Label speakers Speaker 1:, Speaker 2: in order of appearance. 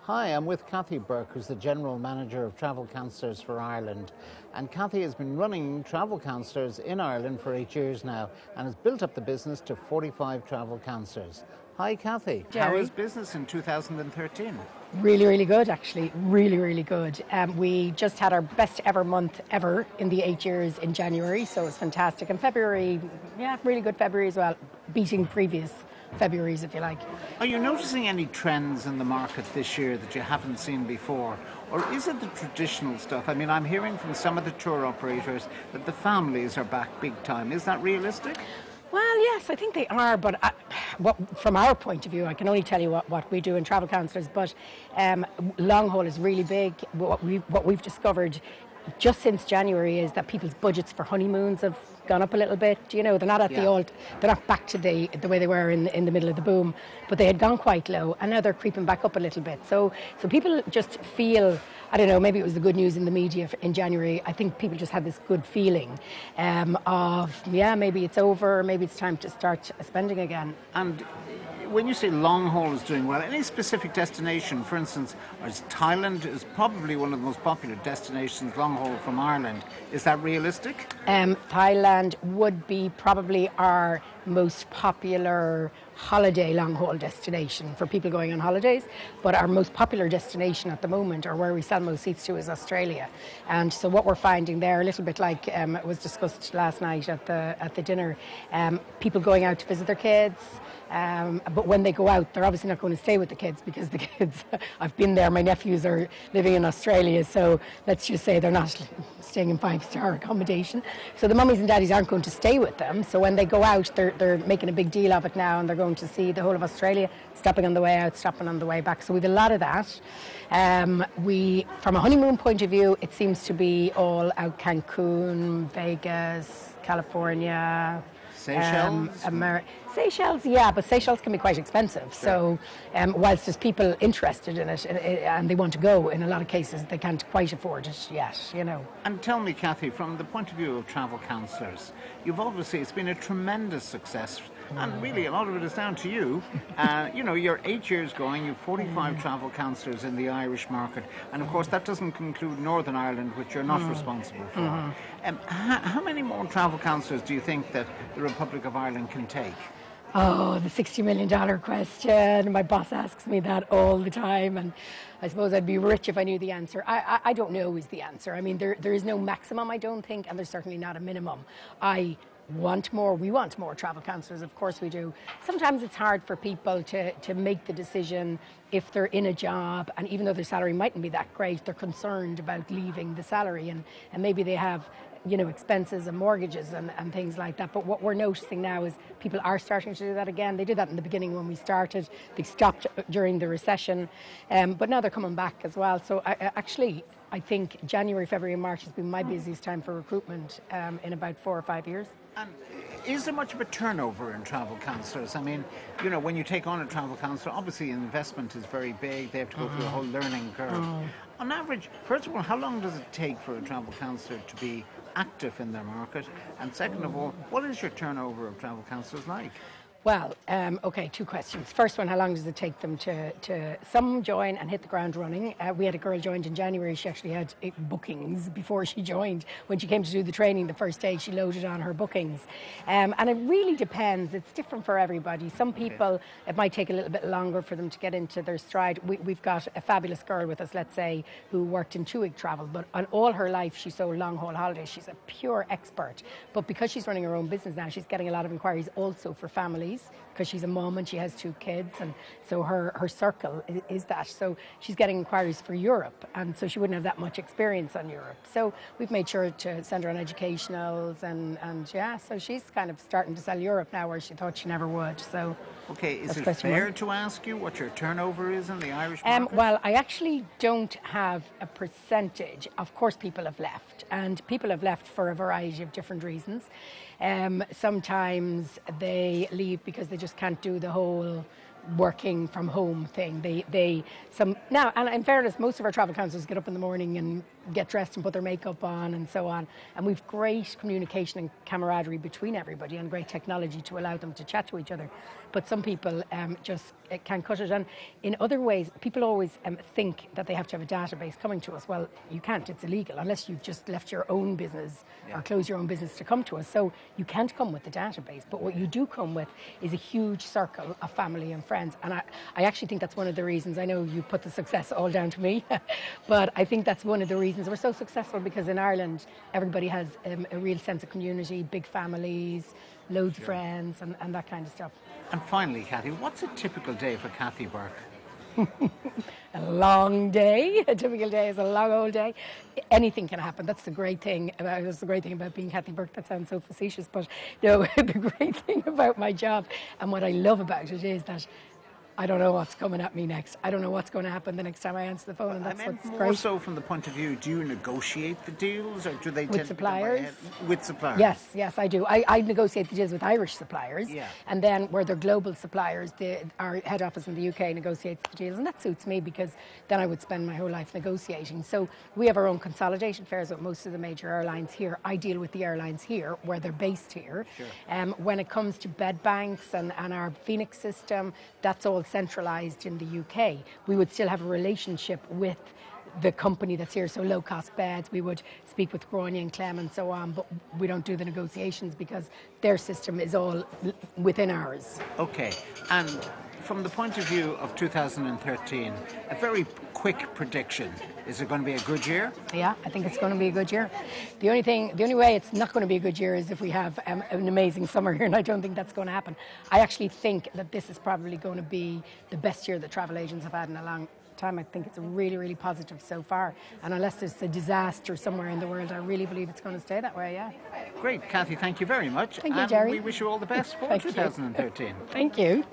Speaker 1: Hi, I'm with Cathy Burke, who's the General Manager of Travel Counsellors for Ireland. And Cathy has been running Travel Counsellors in Ireland for 8 years now and has built up the business to 45 Travel Counsellors. Hi, Cathy.
Speaker 2: Gerry.
Speaker 1: How is business in 2013?
Speaker 2: Really, really good, actually. Really, really good. We just had our best ever month ever in the 8 years in January, so it was fantastic. And February, really good February as well, beating previous Februaries, if you like.
Speaker 1: Are you noticing any trends in the market this year that you haven't seen before? Or is it the traditional stuff? I mean, I'm hearing from some of the tour operators that the families are back big time. Is that realistic?
Speaker 2: Well, yes, I think they are, but from our point of view, I can only tell you what we do in Travel Counsellors, but long haul is really big. What we've discovered just since January is that people's budgets for honeymoons have gone up a little bit. You know, they're not at the old, they're not back to the way they were in the middle of the boom, but they had gone quite low, and now they're creeping back up a little bit. So people just feel, I don't know, maybe it was the good news in the media in January. I think people just had this good feeling maybe it's over, maybe it's time to start spending again.
Speaker 1: And when you say long haul is doing well, any specific destination, for instance, Thailand is probably one of the most popular destinations long haul from Ireland. Is that realistic?
Speaker 2: Thailand would be probably our most popular holiday long haul destination for people going on holidays, but our most popular destination at the moment, or where we sell most seats to, is Australia. And so what we're finding there, a little bit like it was discussed last night at the dinner, people going out to visit their kids. But when they go out, they're obviously not going to stay with the kids, because the kids, I've been there, my nephews are living in Australia, so let's just say they're not staying in 5-star accommodation. So the mummies and daddies aren't going to stay with them. So when they go out, they're making a big deal of it now, and they're going to see the whole of Australia, stopping on the way out, stopping on the way back. So we have a lot of that. From a honeymoon point of view, it seems to be all out Cancun, Vegas, California,
Speaker 1: Seychelles?
Speaker 2: Seychelles, yeah, but Seychelles can be quite expensive.
Speaker 1: Sure.
Speaker 2: So whilst there's people interested in it and they want to go, in a lot of cases they can't quite afford it yet, you know.
Speaker 1: And tell me, Cathy, from the point of view of Travel Counsellors, it's been a tremendous success, and really a lot of it is down to you. You're 8 years going, you've 45 Travel Counsellors in the Irish market, and of course that doesn't include Northern Ireland, which you're not responsible for. How many more Travel Counsellors do you think that the Republic of Ireland can take?
Speaker 2: Oh, the $60 million question. My boss asks me that all the time, and I suppose I'd be rich if I knew the answer. I don't know is the answer. I mean, there is no maximum, I don't think, and there's certainly not a minimum. We want more travel counsellors, of course we do. Sometimes it's hard for people to make the decision if they're in a job, and even though their salary mightn't be that great, they're concerned about leaving the salary, and maybe they have expenses and mortgages and things like that. But what we're noticing now is people are starting to do that again. They did that in the beginning when we started. They stopped during the recession, but now they're coming back as well. So I think January, February and March has been my busiest time for recruitment in about 4 or 5 years.
Speaker 1: And is there much of a turnover in travel counsellors? I mean, when you take on a travel counsellor, obviously investment is very big. They have to go through a whole learning curve. On average, first of all, how long does it take for a travel counsellor to be active in their market? And second of all, what is your turnover of travel counsellors like?
Speaker 2: Well, okay, 2 questions. First one, how long does it take them to some join and hit the ground running? We had a girl joined in January. She actually had 8 bookings before she joined. When she came to do the training the first day, she loaded on her bookings. And it really depends. It's different for everybody. Some people, it might take a little bit longer for them to get into their stride. We've got a fabulous girl with us, let's say, who worked in 2-week travel, but on all her life she sold long-haul holidays. She's a pure expert. But because she's running her own business now, she's getting a lot of inquiries also for families, because she's a mum and she has 2 kids, and so her circle is that. So she's getting inquiries for Europe, and so she wouldn't have that much experience on Europe. So we've made sure to send her on educationals, and so she's kind of starting to sell Europe now where she thought she never would. So
Speaker 1: okay, is it fair to ask you what your turnover is in the Irish market?
Speaker 2: Well, I actually don't have a percentage. Of course people have left, and people have left for a variety of different reasons. Sometimes they leave because they just can't do the whole working from home thing. And in fairness, most of our travel counsellors get up in the morning and get dressed and put their makeup on and so on. And we've great communication and camaraderie between everybody and great technology to allow them to chat to each other. But some people just can't cut it. And in other ways, people always think that they have to have a database coming to us. Well, you can't. It's illegal unless you've just left your own business or close your own business to come to us. So you can't come with the database. But what you do come with is a huge circle of family and friends. And I actually think that's one of the reasons. I know you put the success all down to me, but I think that's one of the reasons we're so successful, because in Ireland, everybody has a real sense of community, big families, loads of friends and that kind of stuff.
Speaker 1: And finally, Cathy, what's a typical day for Cathy Burke?
Speaker 2: A long day. A typical day is a long old day. Anything can happen. That's the great thing about being Cathy Burke. That sounds so facetious, but no, the great thing about my job and what I love about it is that I don't know what's coming at me next. I don't know what's going to happen the next time I answer the phone, and that's what's
Speaker 1: more
Speaker 2: great.
Speaker 1: So from the point of view, do you negotiate the deals, or do they
Speaker 2: with suppliers?
Speaker 1: With suppliers?
Speaker 2: Yes, I do. I negotiate the deals with Irish suppliers, and then where they're global suppliers, our head office in the UK negotiates the deals, and that suits me because then I would spend my whole life negotiating. So we have our own consolidation fairs with most of the major airlines here. I deal with the airlines here, where they're based here. Sure. When it comes to bed banks and our Phoenix system, that's all centralised in the UK. We would still have a relationship with the company that's here, so low-cost beds. We would speak with Grania and Clem and so on, but we don't do the negotiations because their system is all within ours.
Speaker 1: Okay, and from the point of view of 2013, a very quick prediction. Is it going to be a good year? Yeah,
Speaker 2: I think it's going to be a good year. The only way it's not going to be a good year is if we have an amazing summer here, and I don't think that's going to happen. I actually think that this is probably going to be the best year that travel agents have had in a long time. I think it's really, really positive so far. And unless there's a disaster somewhere in the world, I really believe it's going to stay that way, yeah.
Speaker 1: Great, Cathy, thank you very much.
Speaker 2: Thank you, Gerry.
Speaker 1: We wish you all the best for 2013.
Speaker 2: Thank you.